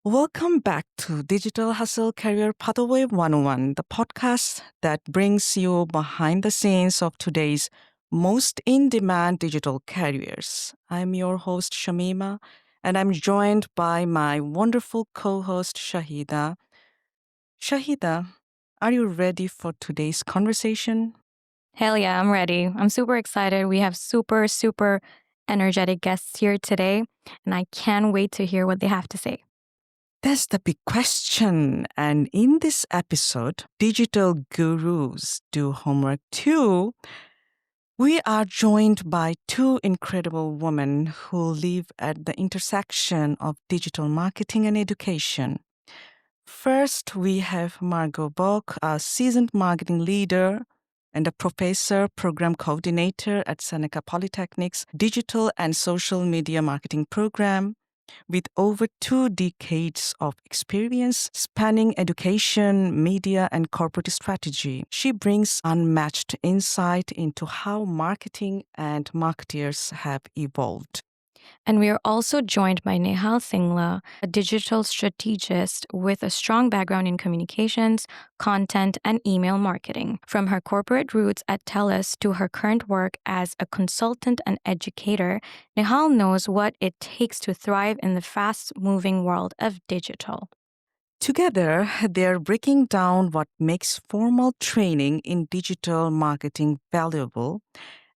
Welcome back to Digital Hustle Career Pathway 101, the podcast that brings you behind the scenes of today's most in-demand digital careers. I'm your host, Shamima, and I'm joined by my wonderful co-host, Shahida. Shahida, are you ready for today's conversation? Hell yeah, I'm ready. I'm super excited. We have super energetic guests here today, and I can't wait to hear what they have to say. That's the big question. And in this episode, Digital Gurus Do Homework Too. We are joined by two incredible women who live at the intersection of digital marketing and education. First, we have Margot Bock, a seasoned marketing leader and a professor, program coordinator at Seneca Polytechnic's Digital and Social Media Marketing Program. With over 2 decades of experience spanning education, media, and corporate strategy, she brings unmatched insight into how marketing and marketers have evolved. And we are also joined by Nehal Singla, a digital strategist with a strong background in communications, content, and email marketing. From her corporate roots at TELUS to her current work as a consultant and educator, Nehal knows what it takes to thrive in the fast-moving world of digital. Together, they're breaking down what makes formal training in digital marketing valuable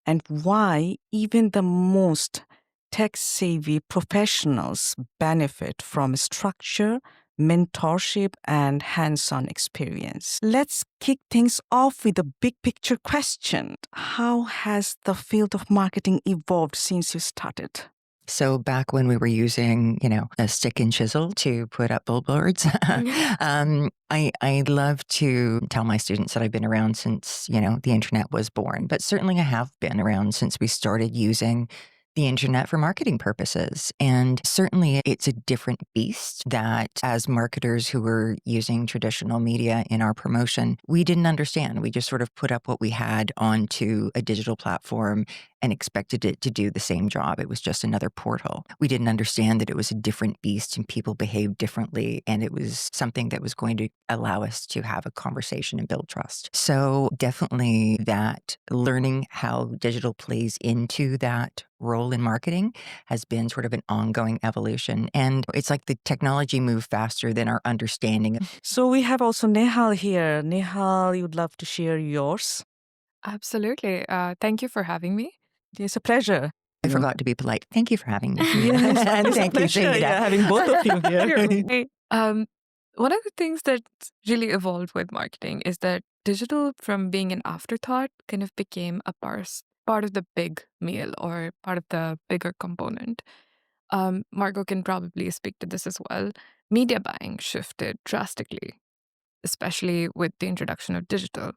and why even the most tech-savvy professionals benefit from structure, mentorship, and hands-on experience. Let's kick things off with a big picture question. How has the field of marketing evolved since you started? So back when we were using, a stick and chisel to put up billboards, I love to tell my students that I've been around since, the internet was born. But certainly I have been around since we started using the internet for marketing purposes. And certainly it's a different beast that as marketers who were using traditional media in our promotion, we didn't understand. We just sort of put up what we had onto a digital platform and expected it to do the same job. It was just another portal. We didn't understand that it was a different beast and people behaved differently. And it was something that was going to allow us to have a conversation and build trust. So definitely that learning how digital plays into that role in marketing has been sort of an ongoing evolution. And it's like the technology moved faster than our understanding. So we have also Nehal here. Nehal, you'd love to share yours? Absolutely. Thank you for having me. It's a pleasure. I forgot to be polite. Thank you for having me. Yes, And it's a thank you, pleasure, Shahida. having both of you here. Hey, one of the things that really evolved with marketing is that digital, from being an afterthought, kind of became a part of the big meal or part of the bigger component. Margot can probably speak to this as well. Media buying shifted drastically, especially with the introduction of digital.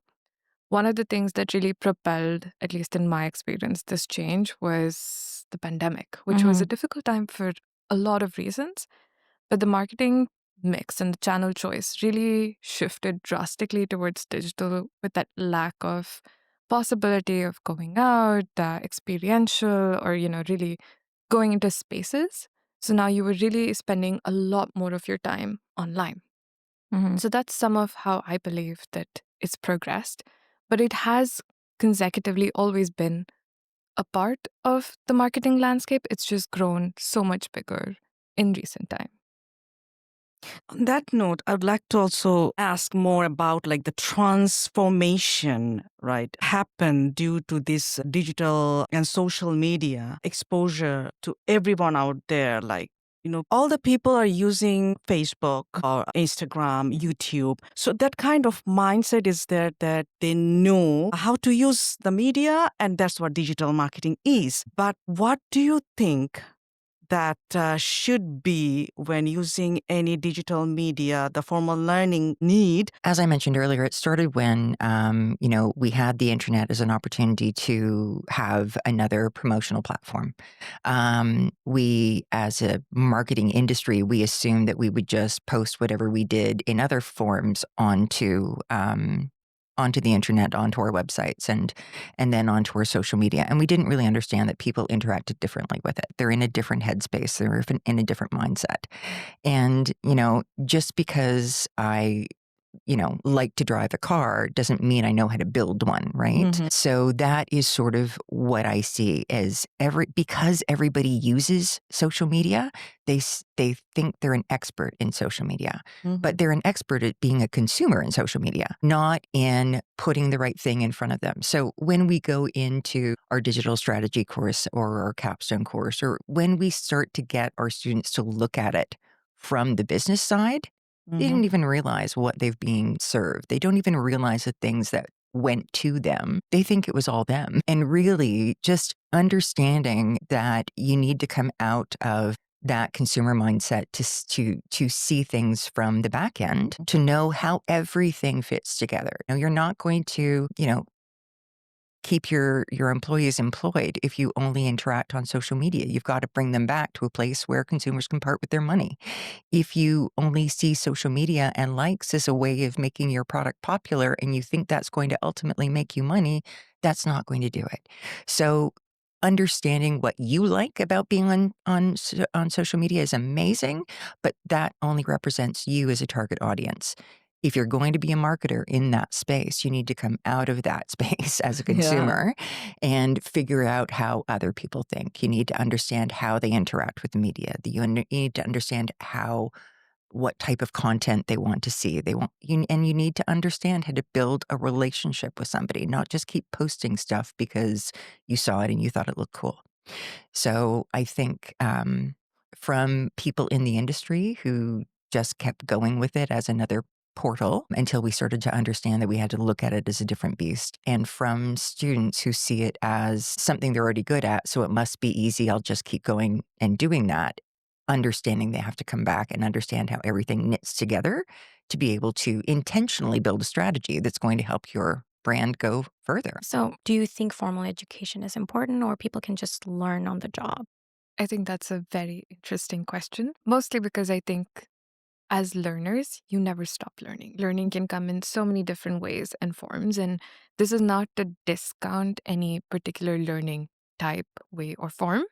One of the things that really propelled, at least in my experience, this change was the pandemic, which was a difficult time for a lot of reasons. But the marketing mix and the channel choice really shifted drastically towards digital with that lack of possibility of going out, the experiential, or, really going into spaces. So now you were really spending a lot more of your time online. So that's some of how I believe that it's progressed. But it has consecutively always been a part of the marketing landscape. It's just grown so much bigger in recent time. On that note, I would like to also ask more about like the transformation, right, happened due to this digital and social media exposure to everyone out there. Like, all the people are using Facebook or Instagram, YouTube. So that kind of mindset is there that they know how to use the media, and that's what digital marketing is. But what do you think that should be when using any digital media, the formal learning need? As I mentioned earlier, it started when, we had the internet as an opportunity to have another promotional platform. We, as a marketing industry, we assumed that we would just post whatever we did in other forms onto onto the internet, onto our websites, and then onto our social media. And we didn't really understand that people interacted differently with it. They're in a different headspace. They're in a different mindset. And, just because I like to drive a car doesn't mean I know how to build one, right? Mhm. So that is sort of what I see as because everybody uses social media, they think they're an expert in social media, but Mhm. they're an expert at being a consumer in social media, not in putting the right thing in front of them. So when we go into our digital strategy course or our capstone course, or when we start to get our students to look at it from the business side, they Mhm. didn't even realize what they've being served. They don't even realize the things that went to them. They think it was all them. And really just understanding that you need to come out of that consumer mindset to see things from the back end, to know how everything fits together. Now, you're not going to, keep your employees employed if you only interact on social media. You've got to bring them back to a place where consumers can part with their money. If you only see social media and likes as a way of making your product popular and you think that's going to ultimately make you money, that's not going to do it. So understanding what you like about being on social media is amazing, but that only represents you as a target audience. If you're going to be a marketer in that space, you need to come out of that space as a Yeah. consumer and figure out how other people think. You need to understand how they interact with the media. You need to understand what type of content they want to see. And you need to understand how to build a relationship with somebody, not just keep posting stuff because you saw it and you thought it looked cool. So I think from people in the industry who just kept going with it as another portal until we started to understand that we had to look at it as a different beast, and from students who see it as something they're already good at, so it must be easy, I'll just keep going and doing that, understanding they have to come back and understand how everything knits together to be able to intentionally build a strategy that's going to help your brand go further. So, do you think formal education is important or people can just learn on the job? I think that's a very interesting question, mostly because I think as learners, you never stop learning. Learning can come in so many different ways and forms. And this is not to discount any particular learning type, way, or form,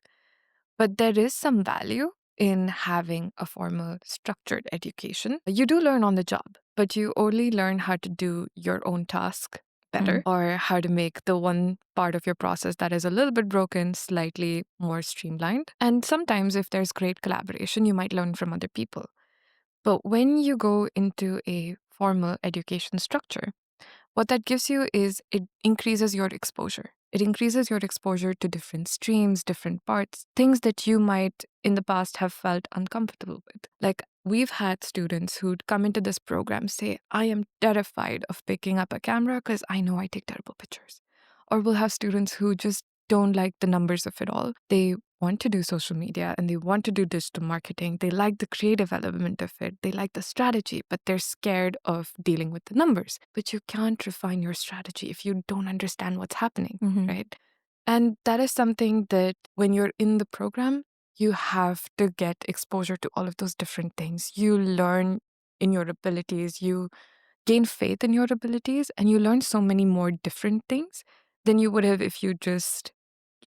but there is some value in having a formal, structured education. You do learn on the job, but you only learn how to do your own task better, or how to make the one part of your process that is a little bit broken slightly more streamlined. And sometimes, if there's great collaboration, you might learn from other people. But when you go into a formal education structure, what that gives you is it increases your exposure. It increases your exposure to different streams, different parts, things that you might in the past have felt uncomfortable with. Like we've had students who'd come into this program say, I am terrified of picking up a camera because I know I take terrible pictures. Or we'll have students who just don't like the numbers of it all. They want to do social media and they want to do digital marketing. They like the creative element of it. They like the strategy, but they're scared of dealing with the numbers. But you can't refine your strategy if you don't understand what's happening, right? And that is something that when you're in the program, you have to get exposure to all of those different things. You learn in your abilities, you gain faith in your abilities, and you learn so many more different things than you would have if you just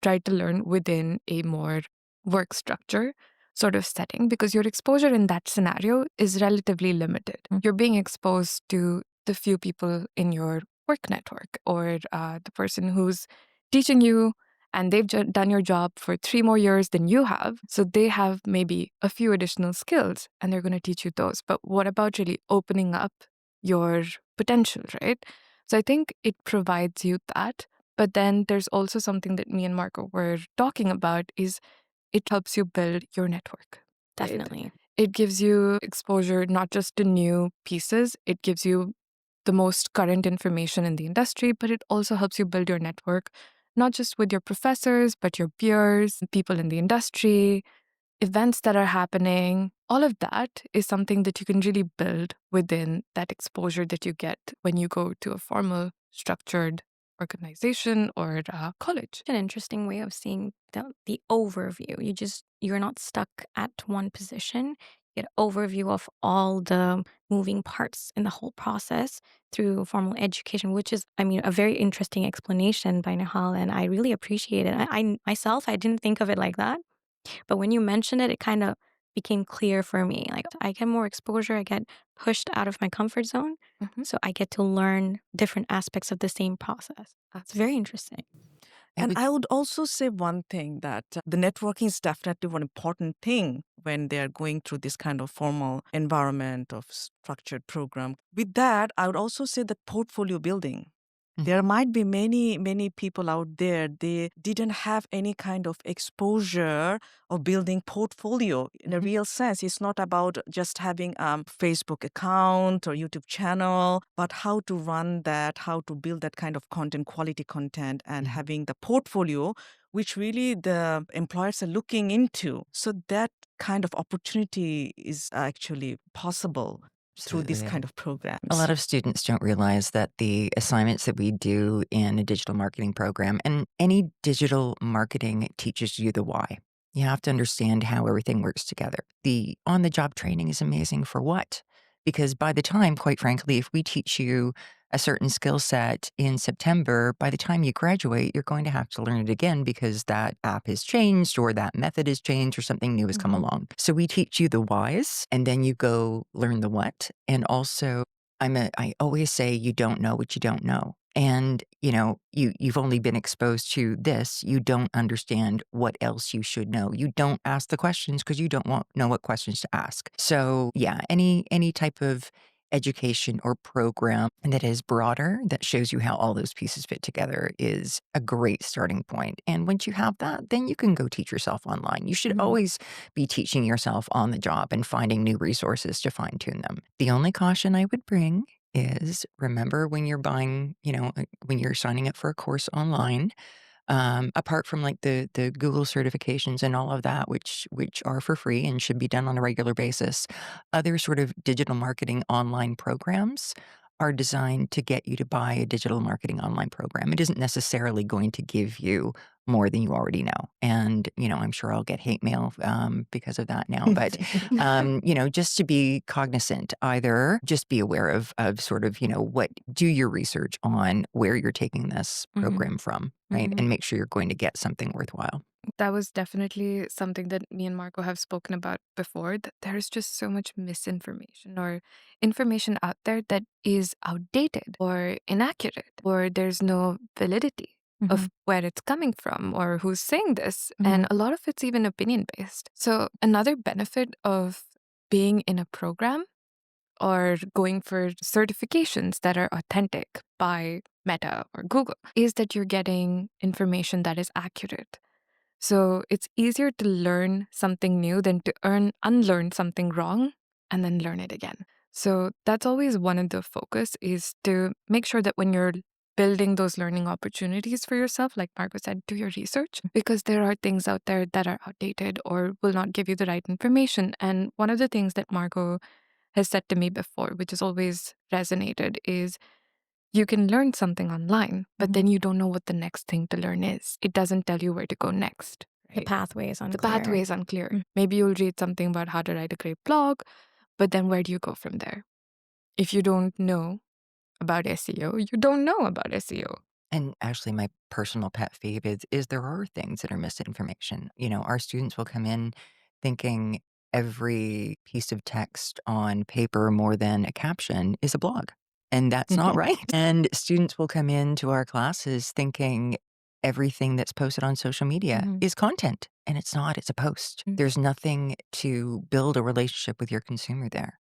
tried to learn within a more work structure sort of setting, because your exposure in that scenario is relatively limited. You're being exposed to the few people in your work network, or the person who's teaching you and they've done your job for 3 more years than you have. So they have maybe a few additional skills and they're going to teach you those. But what about really opening up your potential, right? So I think it provides you that. But then there's also something that me and Marco were talking about is it helps you build your network. right? Definitely. It gives you exposure not just to new pieces, it gives you the most current information in the industry, but it also helps you build your network, not just with your professors, but your peers, people in the industry, events that are happening. All of that is something that you can really build within that exposure that you get when you go to a formal, structured organization or college. An interesting way of seeing the overview. You're not stuck at one position. get overview of all the moving parts in the whole process through formal education, which is, I mean, a very interesting explanation by Nihal, and I really appreciate it. I myself, I didn't think of it like that, but when you mentioned it, it kind of became clear for me. Like I get more exposure, I get pushed out of my comfort zone, so I get to learn different aspects of the same process. It's very interesting. And I would also say one thing that the networking is definitely one important thing when they are going through this kind of formal environment of structured program. With that, I would also say that portfolio building. There might be many people out there, they didn't have any kind of exposure of building portfolio in a real sense. It's not about just having a Facebook account or YouTube channel, but how to run that, how to build that kind of content, quality content, and having the portfolio, which really the employers are looking into. So that kind of opportunity is actually possible through these kind of programs. A lot of students don't realize that the assignments that we do in a digital marketing program, and any digital marketing teaches you the why. You have to understand how everything works together. The on-the-job training is amazing for what? Because by the time, quite frankly, if we teach you a certain skill set in September, by the time you graduate, you're going to have to learn it again because that app has changed or that method has changed or something new has come along. So we teach you the whys and then you go learn the what. And also, I always say you don't know what you don't know. And, you've only been exposed to this. You don't understand what else you should know. You don't ask the questions because you don't know what questions to ask. So yeah, any type of education or program that is broader, that shows you how all those pieces fit together, is a great starting point. And once you have that, then you can go teach yourself online. You should always be teaching yourself on the job and finding new resources to fine tune them. The only caution I would bring is, remember when you're buying, when you're signing up for a course online, apart from like the Google certifications and all of that, which are for free and should be done on a regular basis, other sort of digital marketing online programs are designed to get you to buy a digital marketing online program. It isn't necessarily going to give you more than you already know. And, I'm sure I'll get hate mail because of that now. But, just to be cognizant, either just be aware of sort of, do your research on where you're taking this program from, right? And make sure you're going to get something worthwhile. That was definitely something that me and Marco have spoken about before, that there's just so much misinformation or information out there that is outdated or inaccurate, or there's no validity of where it's coming from or who's saying this. And a lot of it's even opinion based. So another benefit of being in a program or going for certifications that are authentic by Meta or Google is that you're getting information that is accurate. So it's easier to learn something new than to unlearn something wrong and then learn it again. So that's always one of the focus, is to make sure that when you're building those learning opportunities for yourself, like Marco said, do your research, because there are things out there that are outdated or will not give you the right information. And one of the things that Marco has said to me before, which has always resonated, is you can learn something online, but then you don't know what the next thing to learn is. It doesn't tell you where to go next. The pathway is unclear. The pathway is unclear. Maybe you'll read something about how to write a great blog, but then where do you go from there? If you don't know about SEO, you don't know about SEO. And actually, my personal pet peeve is there are things that are misinformation. Our students will come in thinking every piece of text on paper more than a caption is a blog. And that's not right. And students will come into our classes thinking everything that's posted on social media is content. And it's not, it's a post. There's nothing to build a relationship with your consumer there.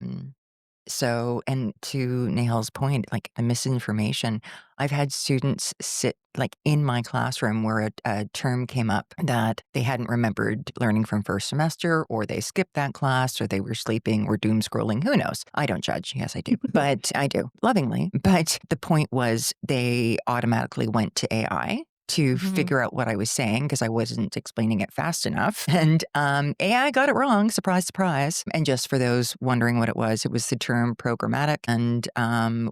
So, and to Nehal's point, like the misinformation, I've had students sit like in my classroom where a term came up that they hadn't remembered learning from first semester, or they skipped that class, or they were sleeping or doom scrolling. Who knows? I don't judge. Yes, I do. But I do lovingly. But the point was they automatically went to AI to Mhm. figure out what I was saying because I wasn't explaining it fast enough. And AI got it wrong, surprise, surprise. And just for those wondering what it was the term programmatic. And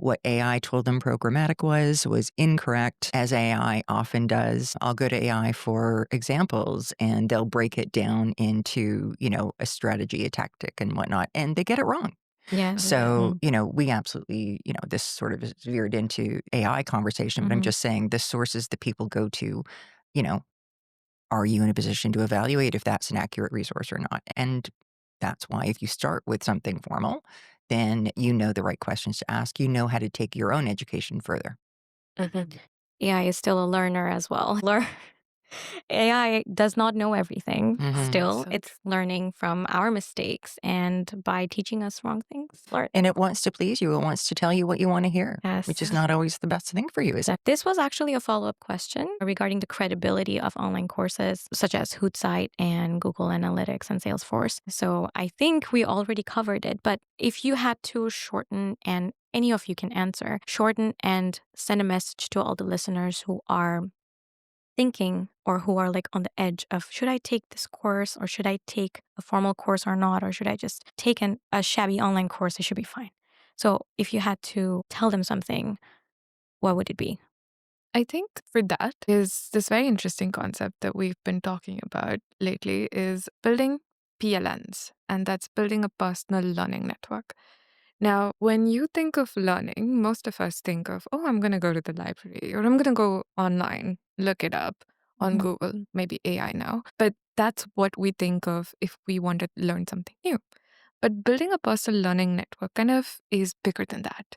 what AI told them programmatic was incorrect, as AI often does. I'll go to AI for examples and they'll break it down into, a strategy, a tactic, and whatnot, and they get it wrong. Yes. So, Mm. we absolutely, this sort of is veered into AI conversation, but I'm Mhm. just saying the sources that people go to, you know, are you in a position to evaluate if that's an accurate resource or not? And that's why if you start with something formal, then you know the right questions to ask. You know how to take your own education further. Mhm. AI is still a learner as well. AI does not know everything. Mhm. Still, So it's learning from our mistakes and by teaching us wrong things. Learn. And it wants to please you. It wants to tell you what you want to hear, which is Yes. not always the best thing for you, is it? This was actually a follow-up question regarding the credibility of online courses such as Hootsuite and Google Analytics and Salesforce. So I think we already covered it, but if you had to shorten, and any of you can answer, shorten and send a message to all the listeners who are thinking or who are like on the edge of, should I take this course or should I take a formal course or not, or should I just take a shabby online course? It should be fine. So if you had to tell them something, what would it be? I think for that is this very interesting concept that we've been talking about lately is building PLNs, and that's building a personal learning network. Now, when you think of learning, most of us think of, oh, I'm going to go to the library or I'm going to go online, look it up on Mhm. Google, maybe AI now. But that's what we think of if we want to learn something new. But building a personal learning network kind of is bigger than that.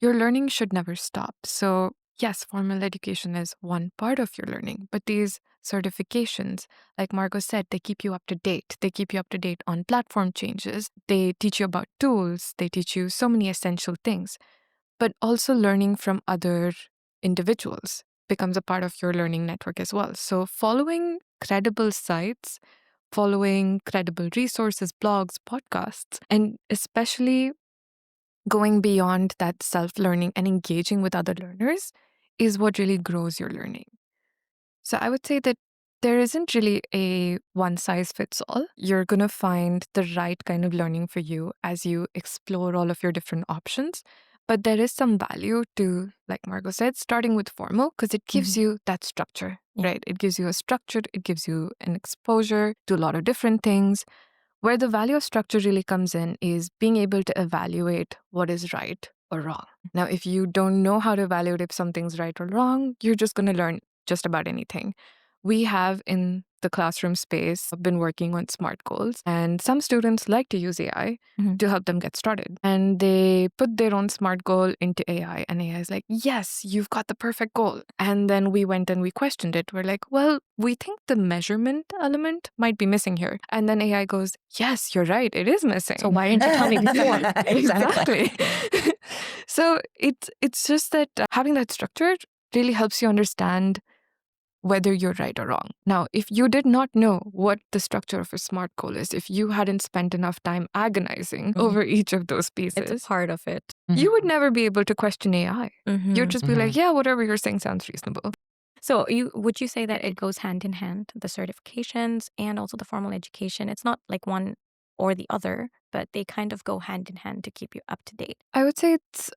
Your learning should never stop. So, yes, formal education is one part of your learning, but these certifications, like Margot said, they keep you up to date. They keep you up to date on platform changes. They teach you about tools. They teach you so many essential things. But also learning from other individuals becomes a part of your learning network as well. So, following credible sites, following credible resources, blogs, podcasts, and especially going beyond that self learning and engaging with other learners is what really grows your learning. So I would say that there isn't really a one size fits all. You're going to find the right kind of learning for you as you explore all of your different options. But there is some value to, like Margot said, starting with formal because it gives you that structure, Yeah. right? It gives you a structure, it gives you an exposure to a lot of different things. Where the value of structure really comes in is being able to evaluate what is right or wrong. Now, if you don't know how to evaluate if something's right or wrong, you're just going to learn just about anything. We have in the classroom space been working on SMART goals, and some students like to use AI Mhm. to help them get started. And they put their own SMART goal into AI, and AI is like, yes, you've got the perfect goal. And then we went and we questioned it. We're like, well, we think the measurement element might be missing here. And then AI goes, yes, you're right, it is missing. So why didn't you tell me before? Exactly. So it's just that having that structure really helps you understand whether you're right or wrong. Now, if you did not know what the structure of a SMART goal is, if you hadn't spent enough time agonizing over each of those It's a pieces, part of it. you would never be able to question AI. You'd just be like, yeah, whatever you're saying sounds reasonable. So would you say that it goes hand in hand, the certifications and also the formal education? It's not like one or the other, but they kind of go hand in hand to keep you up to date. I would say it's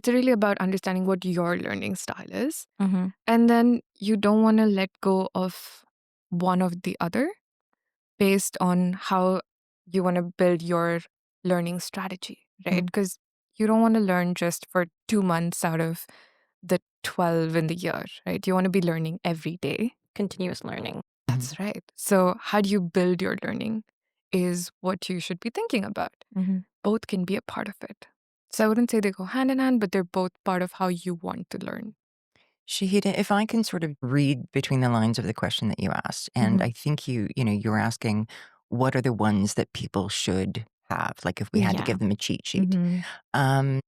really about understanding what your learning style is. Mm-hmm. And then you don't want to let go of one of the other based on how you want to build your learning strategy, right? Mm. Because you don't want to learn just for 2 months out of the 12 in the year, right? You want to be learning every day. Continuous learning. That's right. So, how do you build your learning is what you should be thinking about. Mm-hmm. Both can be a part of it. So, I wouldn't say they go hand in hand, but they're both part of how you want to learn. Shahida, if I can sort of read between the lines of the question that you asked, and I think you were asking what are the ones that people should have, like if we had to Yeah. give them a cheat sheet. Mhm.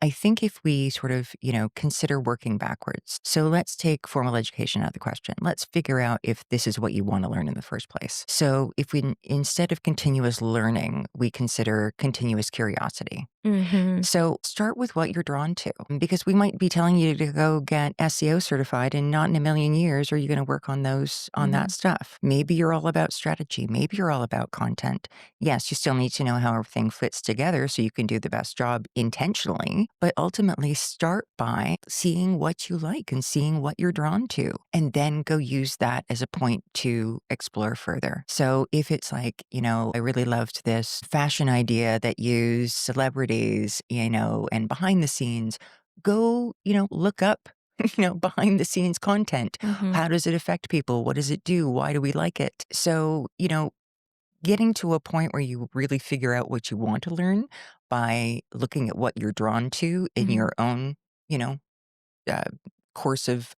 I think if we sort of, consider working backwards. So let's take formal education out of the question. Let's figure out if this is what you want to learn in the first place. So if we, instead of continuous learning, we consider continuous curiosity. Mhm. So start with what you're drawn to, because we might be telling you to go get SEO certified, and not in a million years are you going to work on that Mhm. stuff. Maybe you're all about strategy. Maybe you're all about content. Yes, you still need to know how everything fits together so you can do the best job intentionally, but ultimately start by seeing what you like and seeing what you're drawn to, and then go use that as a point to explore further. So if it's like, I really loved this fashion idea that used celebrities, and behind the scenes, go, look up, behind the scenes content. Mhm. How does it affect people? What does it do? Why do we like it? So, getting to a point where you really figure out what you want to learn by looking at what you're drawn to in Mhm. your own, you know, uh, course of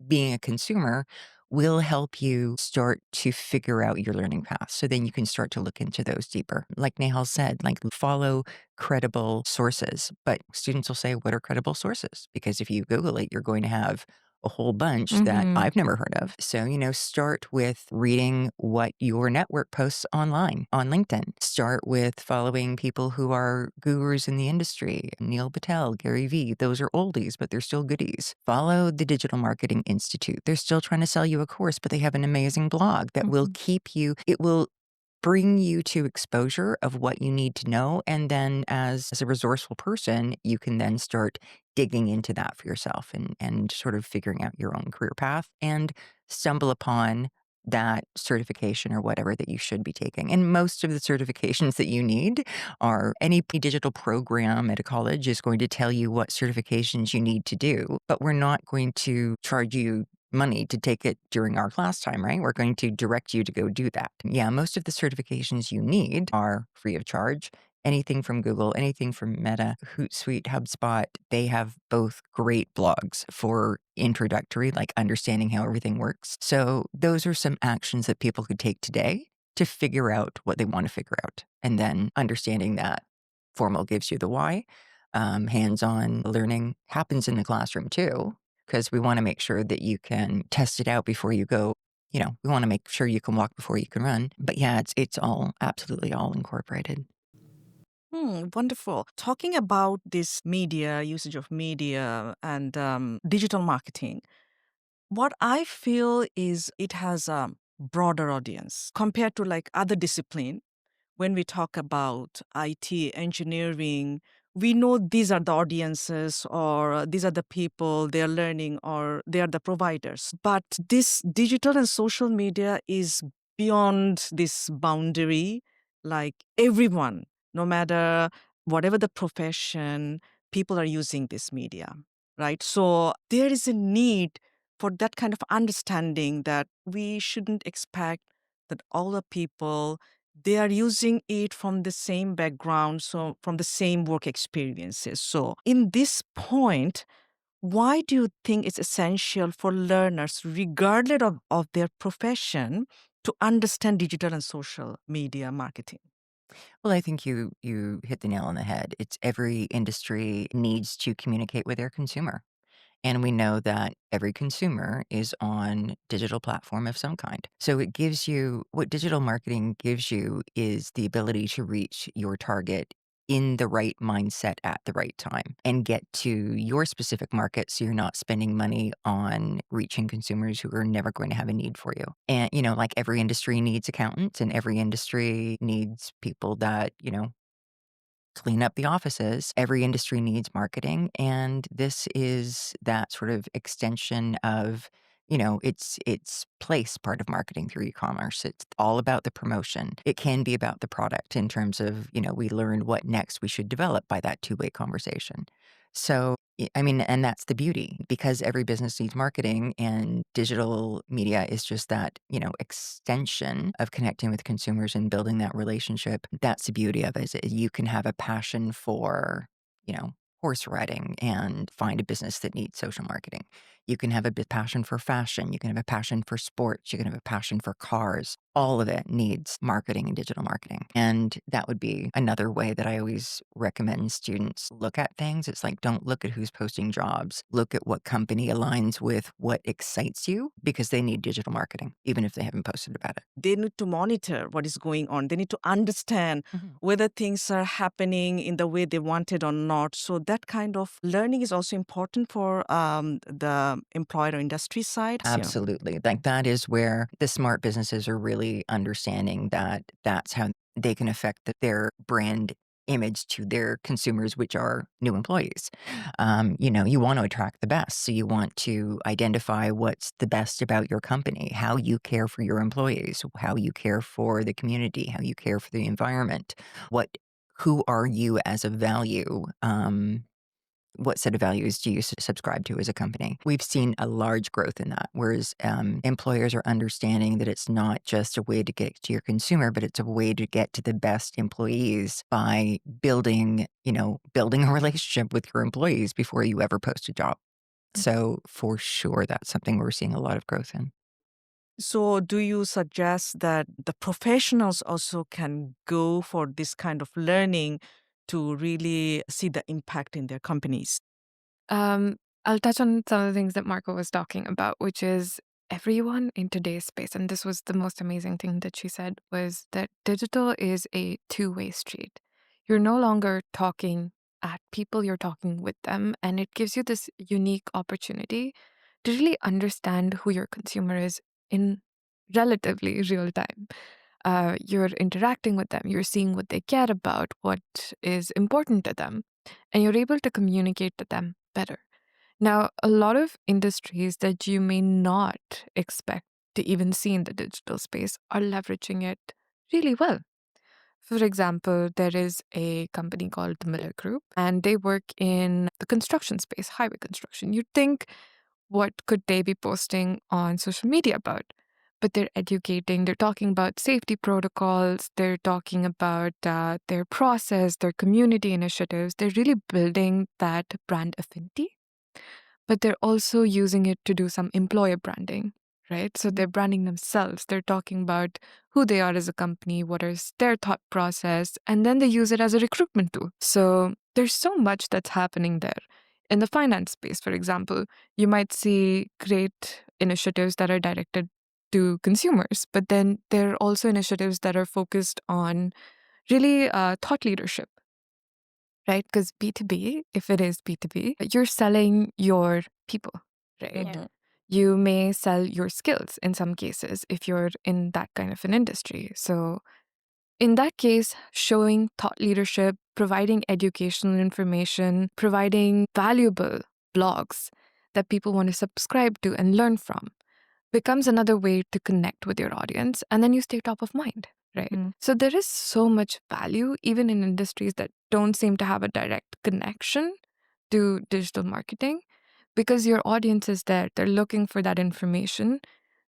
being a consumer will help you start to figure out your learning path. So then you can start to look into those deeper. Like Nehal said, like follow credible sources. But students will say, what are credible sources? Because if you Google it, you're going to have a whole bunch that Mhm. I've never heard of. So, start with reading what your network posts online on LinkedIn. Start with following people who are gurus in the industry. Neil Patel, Gary Vee, those are oldies, but they're still goodies. Follow the Digital Marketing Institute. They're still trying to sell you a course, but they have an amazing blog that will Mhm. keep you, it will bring you to exposure of what you need to know. And then as a resourceful person, you can then start digging into that for yourself and sort of figuring out your own career path and stumble upon that certification or whatever that you should be taking. And most of the certifications that you need are any digital program at a college is going to tell you what certifications you need to do, but we're not going to charge you money to take it during our class time, right? We're going to direct you to go do that. Yeah, most of the certifications you need are free of charge. Anything from Google, anything from Meta, Hootsuite, HubSpot, they have both great blogs for introductory, like understanding how everything works. So those are some actions that people could take today to figure out what they want to figure out. And then understanding that formal gives you the why. Hands-on learning happens in the classroom too, because we want to make sure that you can test it out before you go. We want to make sure you can walk before you can run. But yeah, it's all absolutely all incorporated. Wonderful. Talking about this media, usage of media and digital marketing, what I feel is it has a broader audience compared to like other discipline. When we talk about IT, engineering, we know these are the audiences or these are the people they're learning or they are the providers. But this digital and social media is beyond this boundary. Like everyone, no matter whatever the profession, people are using this media, right? So there is a need for that kind of understanding that we shouldn't expect that all the people they are using it from the same background, so from the same work experiences. So, in this point, why do you think it's essential for learners, regardless of their profession, to understand digital and social media marketing? Well, I think you hit the nail on the head. It's every industry needs to communicate with their consumer. And we know that every consumer is on digital platform of some kind. So it gives you what digital marketing gives you is the ability to reach your target in the right mindset at the right time and get to your specific market so you're not spending money on reaching consumers who are never going to have a need for you. And like every industry needs accountants and every industry needs people that, clean up the offices. Every industry needs marketing, and this is that sort of extension of, its place part of marketing through e-commerce. It's all about the promotion. It can be about the product in terms of, we learn what next we should develop by that two-way conversation. So, I mean, and that's the beauty because every business needs marketing and digital media is just that, extension of connecting with consumers and building that relationship. That's the beauty of it is that you can have a passion for, horse riding and find a business that needs social marketing. You can have a passion for fashion. You can have a passion for sports. You can have a passion for cars. All of it needs marketing and digital marketing. And that would be another way that I always recommend students look at things. It's like, don't look at who's posting jobs. Look at what company aligns with what excites you, because they need digital marketing, even if they haven't posted about it. They need to monitor what is going on. They need to understand whether things are happening in the way they wanted or not. So that kind of learning is also important for the employer or industry side. Absolutely. Like that is where the smart businesses are really understanding that that's how they can affect their brand image to their consumers, which are new employees. You want to attract the best. So you want to identify what's the best about your company, how you care for your employees, how you care for the community, how you care for the environment, who are you as a value, what set of values do you subscribe to as a company? We've seen a large growth in that, whereas employers are understanding that it's not just a way to get to your consumer, but it's a way to get to the best employees by building a relationship with your employees before you ever post a job. So for sure, that's something we're seeing a lot of growth in. So do you suggest that the professionals also can go for this kind of learning to really see the impact in their companies? I'll touch on some of the things that Marco was talking about, which is everyone in today's space. And this was the most amazing thing that she said, was that digital is a two-way street. You're no longer talking at people, you're talking with them. And it gives you this unique opportunity to really understand who your consumer is in relatively real time. You're interacting with them, you're seeing what they care about, what is important to them, and you're able to communicate to them better. Now, a lot of industries that you may not expect to even see in the digital space are leveraging it really well. For example, there is a company called the Miller Group, and they work in the construction space, highway construction. You'd think, what could they be posting on social media about? But they're educating, they're talking about safety protocols, they're talking about their process, their community initiatives. They're really building that brand affinity, but they're also using it to do some employer branding, right? So they're branding themselves. They're talking about who they are as a company, what is their thought process, and then they use it as a recruitment tool. So there's so much that's happening there. In the finance space, for example, you might see great initiatives that are directed to consumers, but then there are also initiatives that are focused on really thought leadership, right? Because B2B, if it is B2B, you're selling your people, right? Yeah. You may sell your skills in some cases if you're in that kind of an industry. So, in that case, showing thought leadership, providing educational information, providing valuable blogs that people want to subscribe to and learn from becomes another way to connect with your audience, and then you stay top of mind, right? So there is so much value even in industries that don't seem to have a direct connection to digital marketing, because your audience is there. They're looking for that information.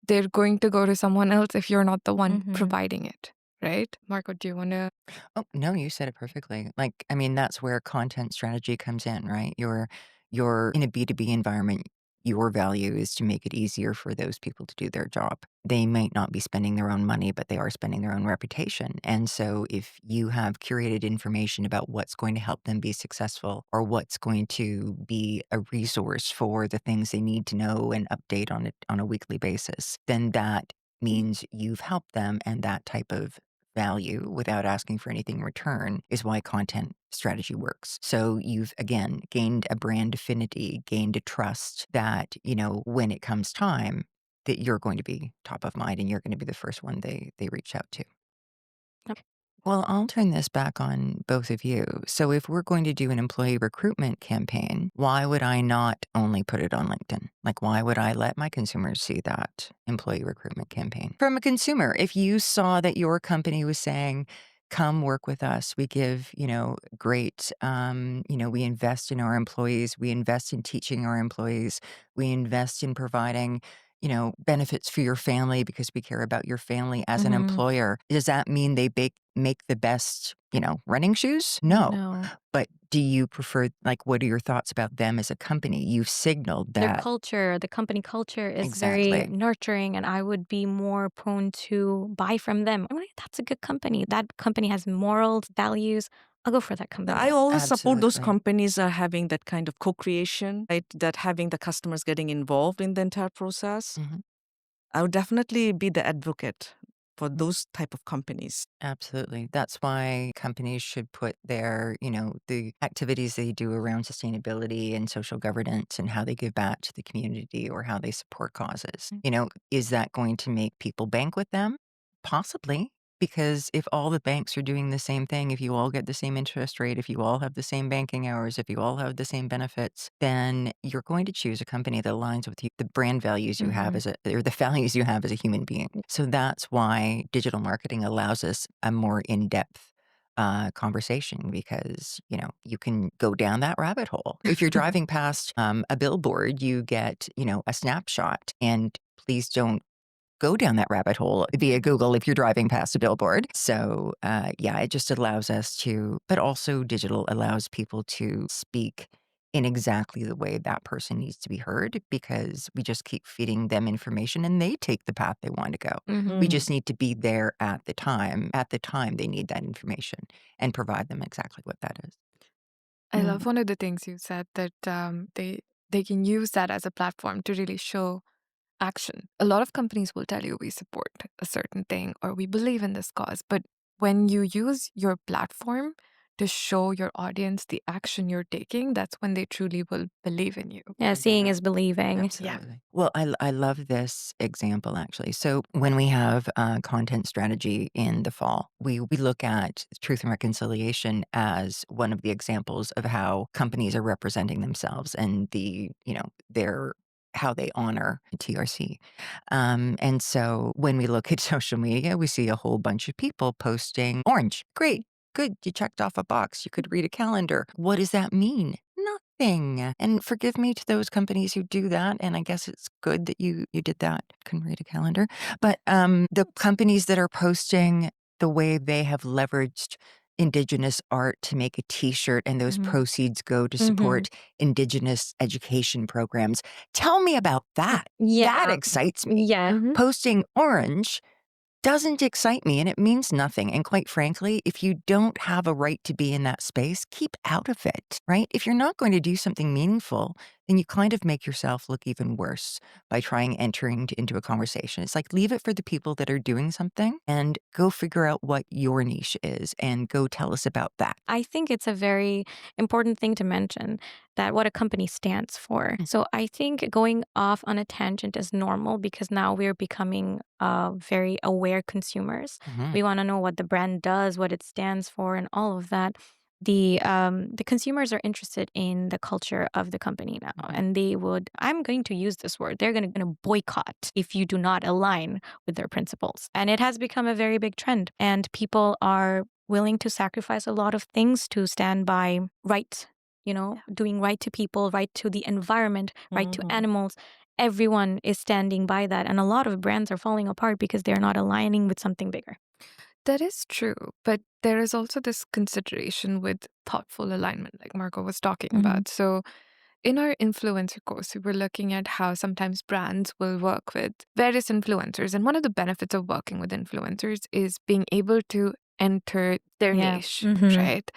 They're going to go to someone else if you're not the one providing it, right? Marco, do you want to? Oh, no, you said it perfectly. That's where content strategy comes in, right? You're in a B2B environment. Your value is to make it easier for those people to do their job. They might not be spending their own money, but they are spending their own reputation. And so if you have curated information about what's going to help them be successful, or what's going to be a resource for the things they need to know and update on it on a weekly basis, then that means you've helped them, and that type of value without asking for anything in return is why content strategy works. So you've again gained a brand affinity, gained a trust that, when it comes time, that you're going to be top of mind and you're going to be the first one they reach out to. Yep. Well, I'll turn this back on both of you. So if we're going to do an employee recruitment campaign, why would I not only put it on LinkedIn? Like, why would I let my consumers see that employee recruitment campaign? From a consumer, if you saw that your company was saying, come work with us, we give, great, we invest in our employees, we invest in teaching our employees, we invest in providing benefits for your family because we care about your family as an employer. Does that mean they make the best, running shoes? No. No. But do you prefer, like, what are your thoughts about them as a company? You've signaled Their that. culture, the company culture is very Exactly. nurturing, and I would be more prone to buy from them. I'm like, that's a good company. That company has morals, values. I'll go for that company. I always support those Absolutely. companies are having that kind of co-creation, right? That having the customers getting involved in the entire process. Mhm. I would definitely be the advocate for Mm. those type of companies. Absolutely. That's why companies should put their, the activities they do around sustainability and social governance and how they give back to the community or how they support causes. Is that going to make people bank with them? Possibly. Because if all the banks are doing the same thing, if you all get the same interest rate, if you all have the same banking hours, if you all have the same benefits, then you're going to choose a company that aligns with you, the brand values you have or the values you have as a human being. So that's why digital marketing allows us a more in-depth conversation because, you can go down that rabbit hole. If you're driving past a billboard, you get, a snapshot, and please don't go down that rabbit hole via Google if you're driving past a billboard. So, yeah, it just allows us to, but also digital allows people to speak in exactly the way that person needs to be heard because we just keep feeding them information and they take the path they want to go. We just need to be there at the time. At the time, they need that information and provide them exactly what that is. I love one of the things you said that they can use that as a platform to really show action. A lot of companies will tell you we support a certain thing or we believe in this cause, but when you use your platform to show your audience the action you're taking, that's when they truly will believe in you. Yeah, seeing is believing. Absolutely. Well, I love this example actually. So when we have content strategy in the fall, we look at truth and reconciliation as one of the examples of how companies are representing themselves and their how they honor TRC. And so when we look at social media, we see a whole bunch of people posting orange. Great. Good. You checked off a box. You could read a calendar. What does that mean? Nothing. And forgive me to those companies who do that. And I guess it's good that you did that. Couldn't read a calendar. But the companies that are posting the way they have leveraged Indigenous art to make a T-shirt and those proceeds go to support Indigenous education programs. Tell me about that. That excites me. Yeah. Posting orange doesn't excite me and it means nothing. And quite frankly, if you don't have a right to be in that space, keep out of it, right? If you're not going to do something meaningful, then you kind of make yourself look even worse by trying entering into a conversation. It's like leave it for the people that are doing something and go figure out what your niche is and go tell us about that. I think it's a very important thing to mention that what a company stands for. So I think going off on a tangent is normal because now we're becoming very aware consumers. We want to know what the brand does, what it stands for, and all of that. The consumers are interested in the culture of the company now, and they would. I'm going to use this word. They're going to boycott if you do not align with their principles, and it has become a very big trend. And people are willing to sacrifice a lot of things to stand by right, doing right to people, right to the environment, right to animals. Everyone is standing by that. And a lot of brands are falling apart because they're not aligning with something bigger. That is true, but there is also this consideration with thoughtful alignment, like Margot was talking about. So, in our influencer course, we were looking at how sometimes brands will work with various influencers. And one of the benefits of working with influencers is being able to enter their niche, right?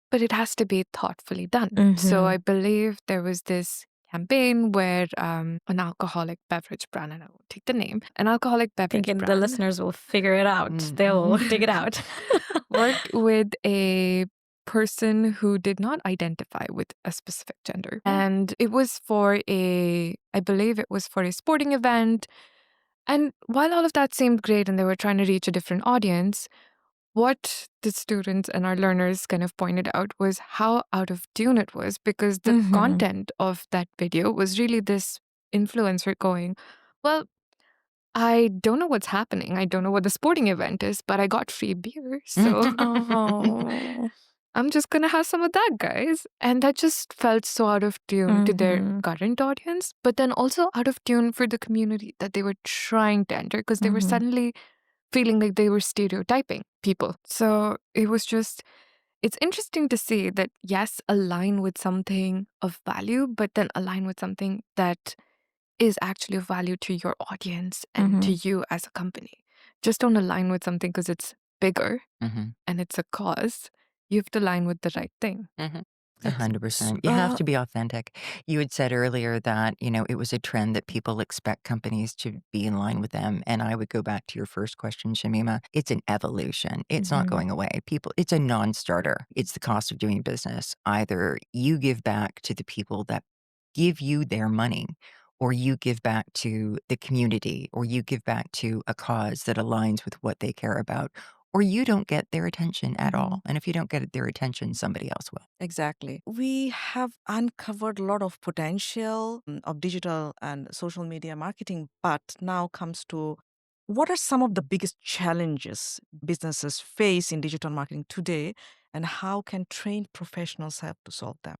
But it has to be thoughtfully done. So, I believe there was this campaign where an alcoholic beverage brand, and I won't take the name, an alcoholic beverage Thinking the brand listeners will figure it out. They'll dig it out. worked with a person who did not identify with a specific gender. And it was I believe it was for a sporting event. And while all of that seemed great and they were trying to reach a different audience, what the students and our learners kind of pointed out was how out of tune it was because the content of that video was really this influencer going, well, I don't know what's happening. I don't know what the sporting event is, but I got free beer. So I'm just going to have some of that, guys. And that just felt so out of tune to their current audience, but then also out of tune for the community that they were trying to enter because they were suddenly feeling like they were stereotyping people. So it was just, it's interesting to see that, yes, align with something of value, but then align with something that is actually of value to your audience and to you as a company. Just don't align with something because it's bigger Mhm. and it's a cause. You have to align with the right thing. Mhm. Ex- 100%. You have to be authentic. You had said earlier that, it was a trend that people expect companies to be in line with them. And I would go back to your first question, Shamima. It's an evolution. It's not going away. It's a non-starter. It's the cost of doing business. Either you give back to the people that give you their money, or you give back to the community, or you give back to a cause that aligns with what they care about, or you don't get their attention at all. And if you don't get their attention, somebody else will. Exactly. We have uncovered a lot of potential of digital and social media marketing, but now comes to what are some of the biggest challenges businesses face in digital marketing today, and how can trained professionals help to solve them?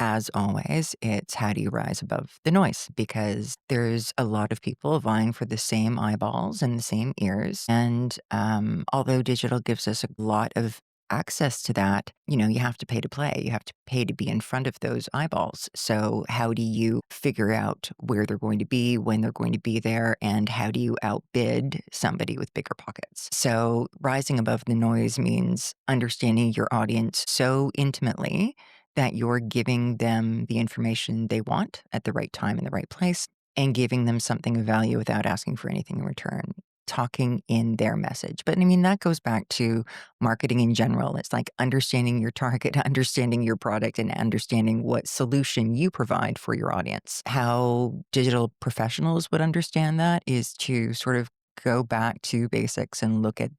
As always, it's how do you rise above the noise? Because there's a lot of people vying for the same eyeballs and the same ears. And although digital gives us a lot of access to that, you have to pay to play. You have to pay to be in front of those eyeballs. So, how do you figure out where they're going to be, when they're going to be there, and how do you outbid somebody with bigger pockets? So, rising above the noise means understanding your audience so intimately that you're giving them the information they want at the right time in the right place and giving them something of value without asking for anything in return, talking in their message. But I mean, that goes back to marketing in general. It's like understanding your target, understanding your product, and understanding what solution you provide for your audience. How digital professionals would understand that is to sort of go back to basics and look at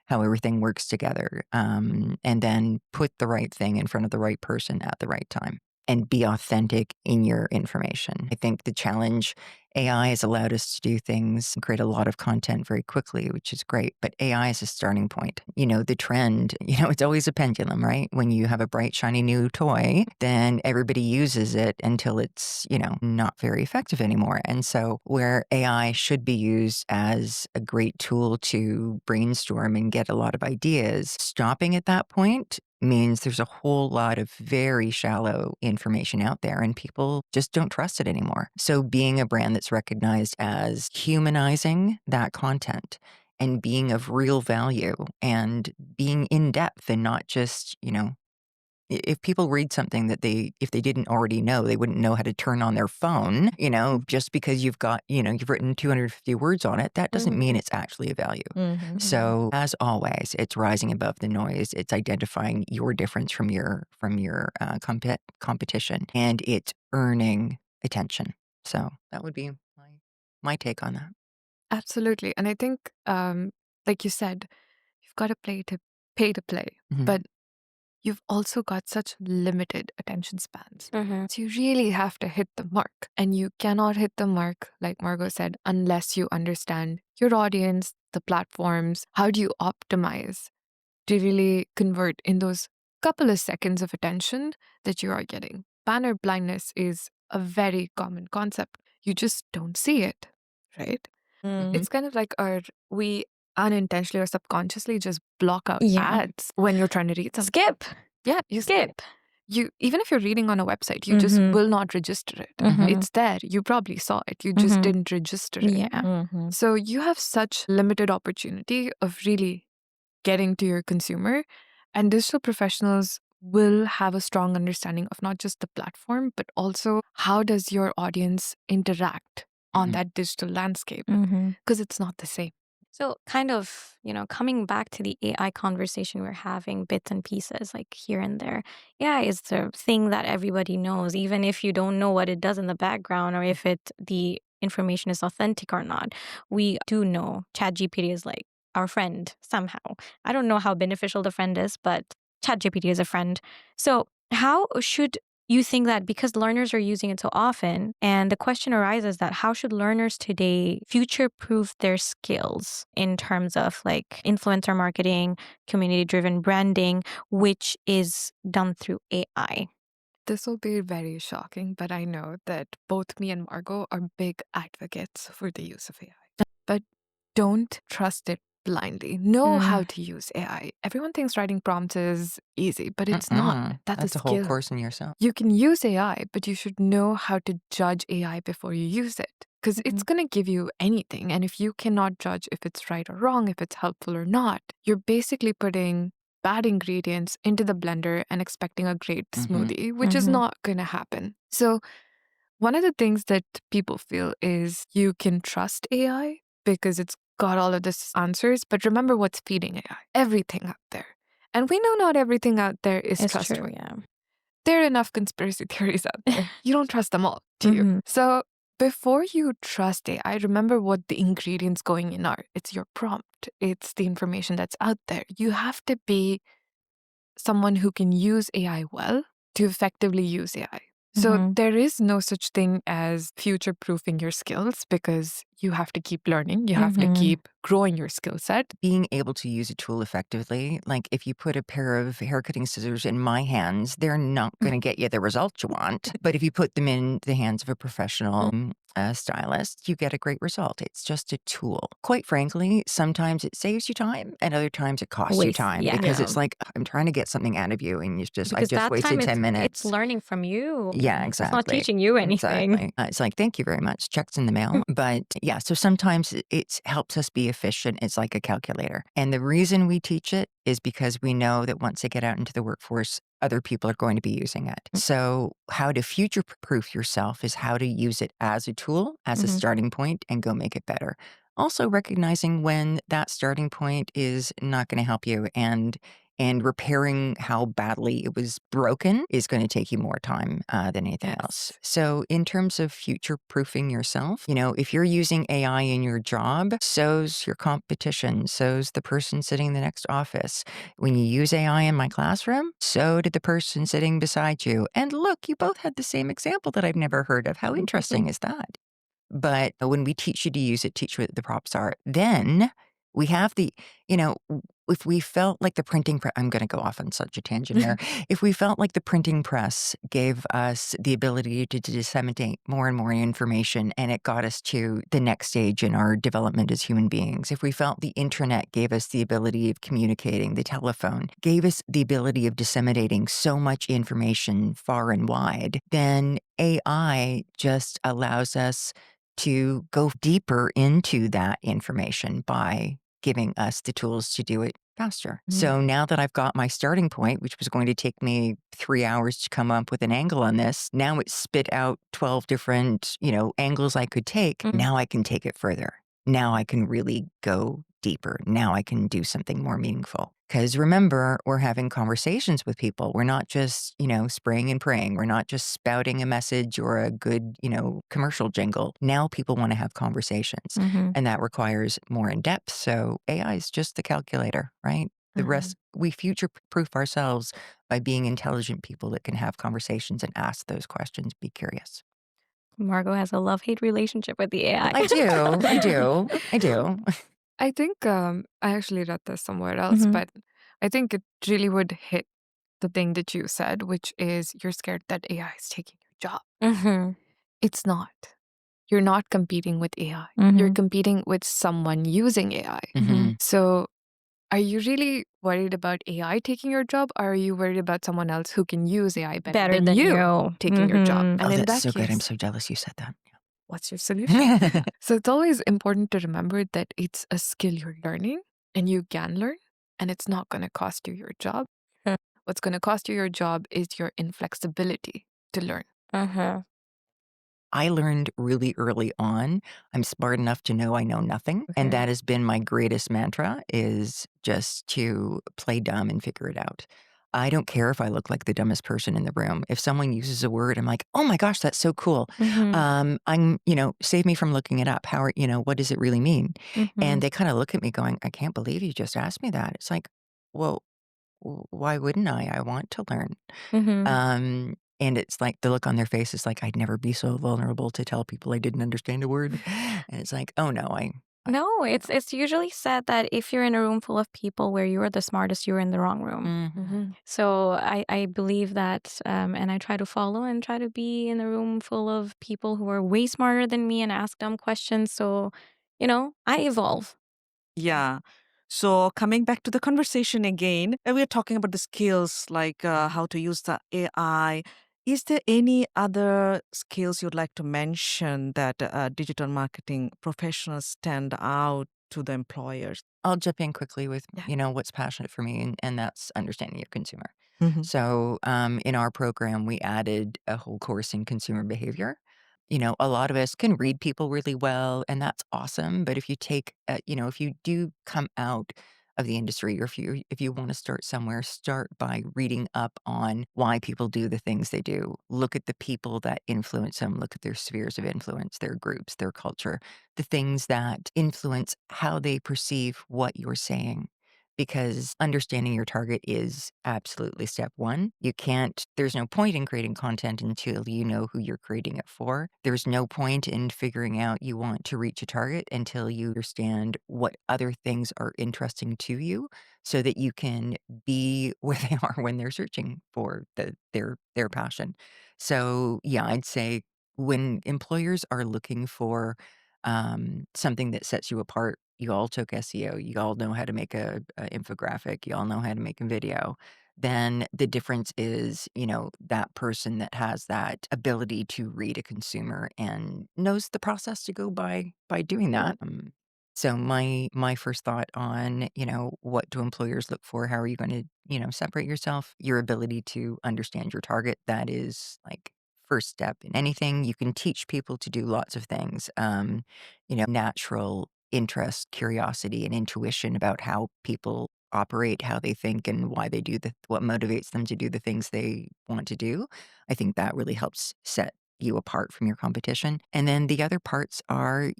how everything works together, and then put the right thing in front of the right person at the right time and be authentic in your information. I think the challenge AI has allowed us to do things and create a lot of content very quickly, which is great. But AI is a starting point. The trend, it's always a pendulum, right? When you have a bright, shiny new toy, then everybody uses it until it's, not very effective anymore. And so where AI should be used as a great tool to brainstorm and get a lot of ideas, stopping at that point means there's a whole lot of very shallow information out there and people just don't trust it anymore. So being a brand that's recognized as humanizing that content and being of real value and being in depth and not just, if people read something that if they didn't already know, they wouldn't know how to turn on their phone, just because you've written 250 words on it, that doesn't mean it's actually a value. So as always, it's rising above the noise. It's identifying your difference from your competition, and it's earning attention. So that would be my take on that. Absolutely. And I think, like you said, you've got to pay to play, Mhm. but you've also got such limited attention spans. So you really have to hit the mark. And you cannot hit the mark, like Margot said, unless you understand your audience, the platforms. How do you optimize to really convert in those couple of seconds of attention that you are getting? Banner blindness is a very common concept. You just don't see it, right? It's kind of like we unintentionally or subconsciously just block out Yeah. ads when you're trying to read something. Skip. Yeah, you Skip. You even if you're reading on a website, you just will not register it. It's there. You probably saw it. You just didn't register it. Yeah. So you have such limited opportunity of really getting to your consumer, and digital professionals will have a strong understanding of not just the platform, but also how does your audience interact on Mhm. that digital landscape, because it's not the same. So, kind of, coming back to the AI conversation we're having, bits and pieces, like here and there. AI is the thing that everybody knows, even if you don't know what it does in the background or if the information is authentic or not. We do know ChatGPT is like our friend somehow. I don't know how beneficial the friend is, but ChatGPT is a friend. So, how should you think that because learners are using it so often, and the question arises that how should learners today future-proof their skills in terms of like influencer marketing, community-driven branding, which is done through AI? This will be very shocking, but I know that both me and Margot are big advocates for the use of AI. But don't trust it blindly. Know Mm. how to use AI. Everyone thinks writing prompts is easy, but it's not. That's a a whole skill. course in yourself. You can use AI, but you should know how to judge AI before you use it. Because it's going to give you anything. And if you cannot judge if it's right or wrong, if it's helpful or not, you're basically putting bad ingredients into the blender and expecting a great smoothie, which is not going to happen. So one of the things that people feel is you can trust AI because it's got all of these answers, but remember what's feeding AI. Everything out there. And we know not everything out there is It's trustworthy. true, yeah. There are enough conspiracy theories out there. You don't trust them all, do you? So before you trust AI, remember what the ingredients going in are. It's your prompt. It's the information that's out there. You have to be someone who can use AI well to effectively use AI. So there is no such thing as future-proofing your skills because you have to keep learning. You have to keep growing your skill set. Being able to use a tool effectively, like if you put a pair of hair cutting scissors in my hands, they're not going to get you the result you want. But if you put them in the hands of a professional stylist, you get a great result. It's just a tool. Quite frankly, sometimes it saves you time and other times it costs you time because it's like, I'm trying to get something out of you and I Because just that wasted time 10 minutes. it's learning from you. Yeah, It's not exactly. teaching you anything. Exactly. It's like, thank you very much. Check's in the mail. But yeah, so sometimes it helps us be efficient. It's like a calculator. And the reason we teach it is because we know that once they get out into the workforce, other people are going to be using it. So how to future-proof yourself is how to use it as a tool, as a starting point, and go make it better. Also recognizing when that starting point is not going to help you and repairing how badly it was broken is going to take you more time than anything else. So in terms of future-proofing yourself, if you're using AI in your job, so's your competition, so's the person sitting in the next office. When you use AI in my classroom, so did the person sitting beside you. And look, you both had the same example that I've never heard of. How interesting is that? But when we teach you to use it, teach you what the props are, then we have if we felt like the printing press, I'm going to go off on such a tangent here. If we felt like the printing press gave us the ability to disseminate more and more information and it got us to the next stage in our development as human beings, if we felt the internet gave us the ability of communicating, the telephone gave us the ability of disseminating so much information far and wide, then AI just allows us to go deeper into that information by giving us the tools to do it faster. So now that I've got my starting point, which was going to take me 3 hours to come up with an angle on this, now it's spit out 12 different, angles I could take. Now I can take it further. Now I can really go deeper. Now I can do something more meaningful. Because remember, we're having conversations with people. We're not just, spraying and praying. We're not just spouting a message or a good, commercial jingle. Now people want to have conversations and that requires more in depth. So AI is just the calculator, right? The rest, we future-proof ourselves by being intelligent people that can have conversations and ask those questions, be curious. Margot has a love-hate relationship with the AI. I do. I think I actually read this somewhere else, but I think it really would hit the thing that you said, which is you're scared that AI is taking your job. It's not. You're not competing with AI. You're competing with someone using AI. So are you really worried about AI taking your job, or are you worried about someone else who can use AI better than you taking your job? And Oh, in that's that so case, good. I'm so jealous you said that. what's your solution? So it's always important to remember that it's a skill you're learning and you can learn, and it's not going to cost you your job. What's going to cost you your job is your inflexibility to learn. I learned really early on, I'm smart enough to know I know nothing. And that has been my greatest mantra, is just to play dumb and figure it out. I don't care if I look like the dumbest person in the room. If someone uses a word, I'm like, oh my gosh, that's so cool. Save me from looking it up. What does it really mean? And they kind of look at me going, I can't believe you just asked me that. It's like, well, why wouldn't I? I want to learn. And it's like the look on their face is like, I'd never be so vulnerable to tell people I didn't understand a word. And it's like, oh no, No, it's usually said that if you're in a room full of people where you are the smartest, you're in the wrong room. So I believe that, and I try to follow and try to be in a room full of people who are way smarter than me and ask dumb questions. So, I evolve. Yeah. So, coming back to the conversation again, we are talking about the skills like how to use the AI. Is there any other skills you'd like to mention that digital marketing professionals stand out to the employers? I'll jump in quickly with, Yeah. what's passionate for me, and that's understanding your consumer. Mhm. So, in our program, we added a whole course in consumer behavior. A lot of us can read people really well, and that's awesome. But if you take, if you do come out of the industry, or if you want to start somewhere, start by reading up on why people do the things they do. Look at the people that influence them. Look at their spheres of influence, their groups, their culture, the things that influence how they perceive what you're saying, because understanding your target is absolutely step one. There's no point in creating content until you know who you're creating it for. There's no point in figuring out you want to reach a target until you understand what other things are interesting to you so that you can be where they are when they're searching for their passion. So, yeah, I'd say when employers are looking for something that sets you apart. You all took SEO. You all know how to make a infographic. You all know how to make a video. Then the difference is, that person that has that ability to read a consumer and knows the process to go by doing that. So my first thought on, what do employers look for? How are you going to, separate yourself? Your ability to understand your target. That is like first step in anything. You can teach people to do lots of things. Natural interest, curiosity, and intuition about how people operate, how they think, and why they do what motivates them to do the things they want to do. I think that really helps set you apart from your competition. And then the other parts are,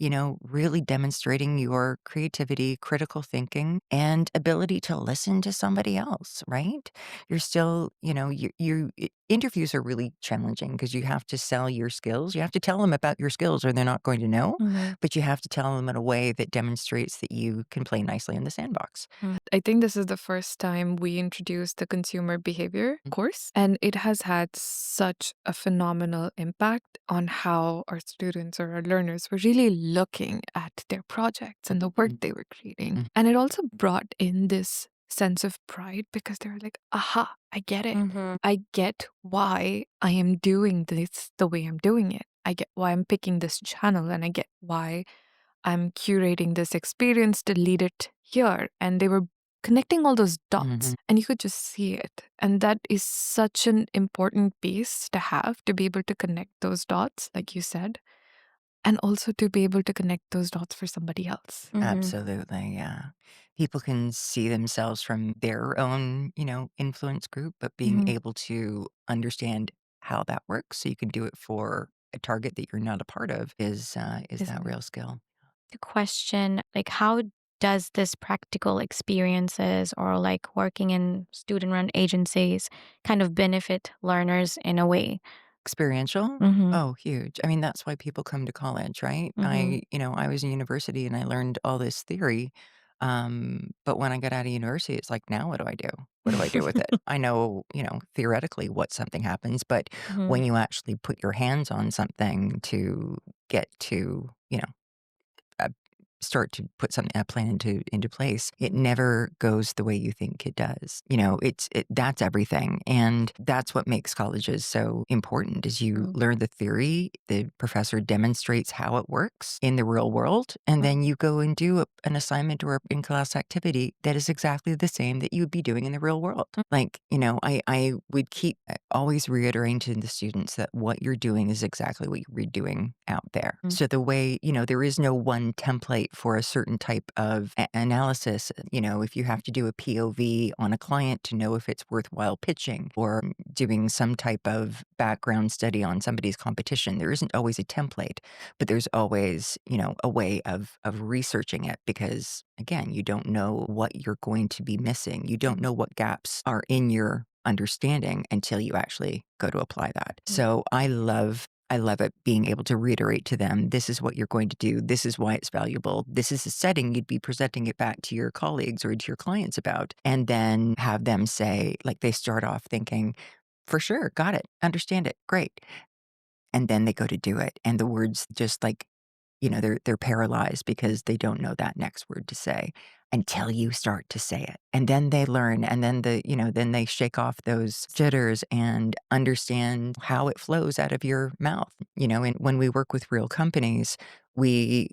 really demonstrating your creativity, critical thinking, and ability to listen to somebody else, right? You're still, interviews are really challenging because you have to sell your skills. You have to tell them about your skills or they're not going to know, but you have to tell them in a way that demonstrates that you can play nicely in the sandbox. I think this is the first time we introduced the consumer behavior course, and it has had such a phenomenal impact on how our students or our learners were really looking at their projects and the work they were creating. And it also brought in this sense of pride because they were like, aha, I get it. I get why I am doing this the way I'm doing it. I get why I'm picking this channel, and I get why I'm curating this experience to lead it here. And they were connecting all those dots, and you could just see it. And that is such an important piece to have, to be able to connect those dots, like you said, and also to be able to connect those dots for somebody else. Absolutely, yeah. People can see themselves from their own, influence group, but being able to understand how that works so you can do it for a target that you're not a part of is that real skill. The question, like, how does this practical experiences or like working in student run agencies kind of benefit learners in a way? Experiential? Mm-hmm. Oh, huge. I mean, that's why people come to college, right? Mm-hmm. I was in university and I learned all this theory. But when I got out of university, it's like, now what do I do? What do I do with it? I know, theoretically what something happens, but Mm-hmm. when you actually put your hands on something to get to, uh, start to put a plan into place, it never goes the way you think it does. That's everything, and that's what makes colleges so important. Is you learn the theory, the professor demonstrates how it works in the real world, and then you go and do an assignment or in class activity that is exactly the same that you would be doing in the real world. Like, I would keep always reiterating to the students that what you're doing is exactly what you're doing out there. So the way, there is no one template for a certain type of analysis. If you have to do a POV on a client to know if it's worthwhile pitching, or doing some type of background study on somebody's competition, there isn't always a template, but there's always, a way of researching it, because again, you don't know what you're going to be missing. You don't know what gaps are in your understanding until you actually go to apply that. So I love it being able to reiterate to them, this is what you're going to do. This is why it's valuable. This is the setting you'd be presenting it back to your colleagues or to your clients about. And then have them say, like, they start off thinking, for sure, got it, understand it, great. And then they go to do it. And the words just like they're paralyzed because they don't know that next word to say until you start to say it. And then they learn, and then then they shake off those jitters and understand how it flows out of your mouth. And when we work with real companies, we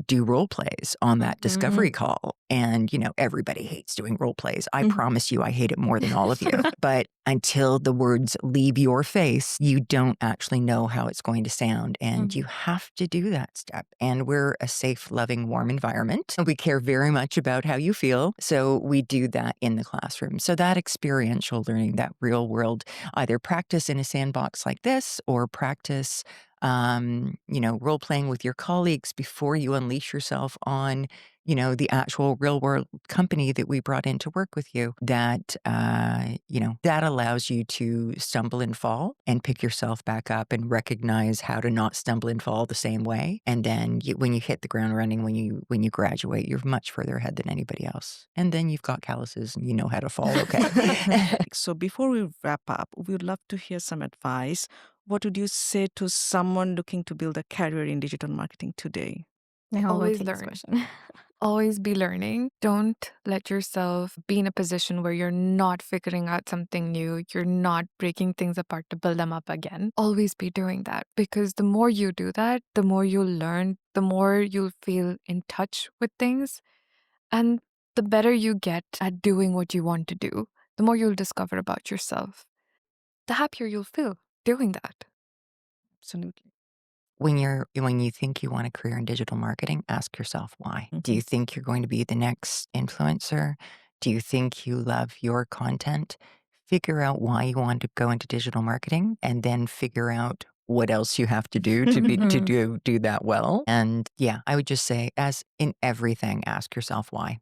do role plays on that discovery call. And, everybody hates doing role plays. I promise you, I hate it more than all of you. But until the words leave your face, you don't actually know how it's going to sound. And you have to do that step. And we're a safe, loving, warm environment. We care very much about how you feel. So we do that in the classroom. So that experiential learning, that real world, either practice in a sandbox like this or practice role playing with your colleagues before you unleash yourself on, the actual real world company that we brought in to work with you, that, that allows you to stumble and fall and pick yourself back up and recognize how to not stumble and fall the same way. And then when you hit the ground running, when you graduate, you're much further ahead than anybody else. And then you've got calluses and you know how to fall okay. So before we wrap up, we would love to hear some advice. What would you say to someone looking to build a career in digital marketing today? Always learn. Always be learning. Don't let yourself be in a position where you're not figuring out something new. You're not breaking things apart to build them up again. Always be doing that, because the more you do that, the more you'll learn, the more you'll feel in touch with things. And the better you get at doing what you want to do, the more you'll discover about yourself, the happier you'll feel doing that. Absolutely. When you think you want a career in digital marketing, ask yourself why. Do you think you're going to be the next influencer? Do you think you love your content? Figure out why you want to go into digital marketing, and then figure out what else you have to do to do that well. And yeah, I would just say, as in everything, ask yourself why.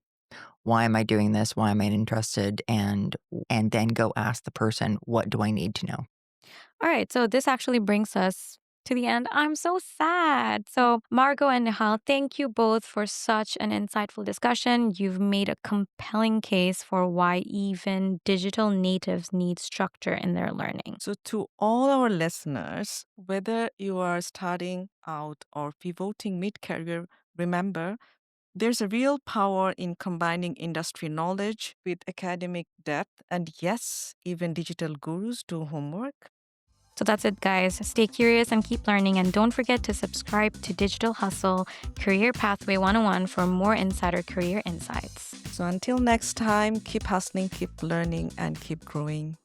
Why am I doing this? Why am I interested? And then go ask the person, what do I need to know? All right, so this actually brings us to the end. I'm so sad. So, Margot and Nihal, thank you both for such an insightful discussion. You've made a compelling case for why even digital natives need structure in their learning. So, to all our listeners, whether you are starting out or pivoting mid career, remember there's a real power in combining industry knowledge with academic depth. And yes, even digital gurus do homework. So that's it, guys. Stay curious and keep learning. And don't forget to subscribe to Digital Hustle Career Pathway 101 for more insider career insights. So until next time, keep hustling, keep learning, and keep growing.